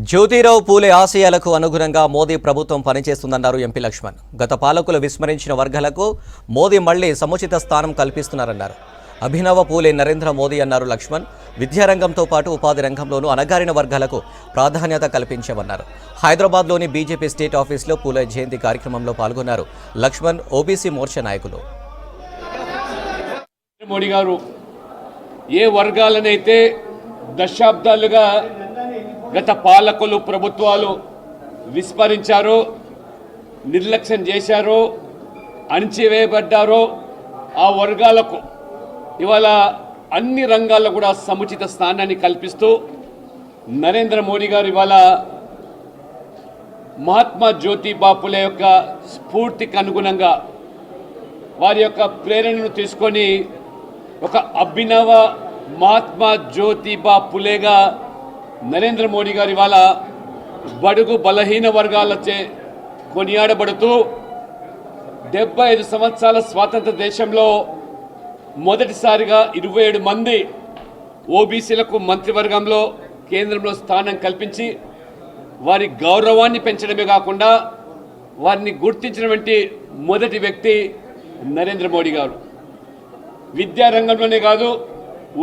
జ్యోతిరావు పూలే ఆశయాలకు అనుగుణంగా మోదీ ప్రభుత్వం పనిచేస్తుందన్నారు ఎంపీ లక్ష్మణ్. గత పాలకులు విస్మరించిన వర్గాలకు మోదీ మళ్లీ సముచిత స్థానం కల్పిస్తున్నారన్నారు. అభినవ పూలే నరేంద్ర మోదీ అన్నారు లక్ష్మణ్. విద్యారంగంతో పాటు ఉపాధి రంగంలోనూ అణగారిన వర్గాలకు ప్రాధాన్యత కల్పించామన్నారు. హైదరాబాద్లోని బీజేపీ స్టేట్ ఆఫీసులో పూలే జయంతి కార్యక్రమంలో పాల్గొన్నారు లక్ష్మణ్, ఓబీసీ మోర్చా నాయకులు. మోడీ గారు ఏ వర్గాలనైతే దశాబ్దాలుగా గత పాలకులు ప్రభుత్వాలు విస్మరించారో, నిర్లక్ష్యం చేశారో, అణిచివేయబడ్డారో ఆ వర్గాలకు ఇవాళ అన్ని రంగాల్లో కూడా సముచిత స్థానాన్ని కల్పిస్తూ నరేంద్ర మోడీ గారు ఇవాళ మహాత్మా జ్యోతిబా ఫులే యొక్క స్ఫూర్తికి అనుగుణంగా వారి యొక్క ప్రేరణను తీసుకొని ఒక అభినవ మహాత్మా జ్యోతిబా ఫులేగా నరేంద్ర మోడీ గారు ఇవాళ బడుగు బలహీన వర్గాలచే కొనియాడబడుతూ 75 సంవత్సరాల స్వాతంత్ర దేశంలో మొదటిసారిగా 27 మంది ఓబీసీలకు మంత్రివర్గంలో కేంద్రంలో స్థానం కల్పించి వారి గౌరవాన్ని పెంచడమే కాకుండా వారిని గుర్తించినటువంటి మొదటి వ్యక్తి నరేంద్ర మోడీ గారు. విద్యారంగంలోనే కాదు,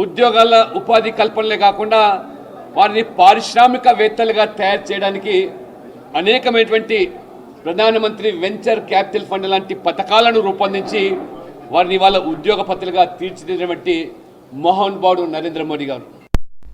ఉద్యోగాల ఉపాధి కల్పనలే కాకుండా వారిని పారిశ్రామికవేత్తలుగా తయారు చేయడానికి అనేకమైనటువంటి ప్రధానమంత్రి వెంచర్ క్యాపిటల్ ఫండ్ లాంటి పథకాలను రూపొందించి వారిని వాళ్ళ ఉద్యోగపతులుగా తీర్చిదిద్దినటువంటి మహానుభావుడు నరేంద్ర మోడీ గారు.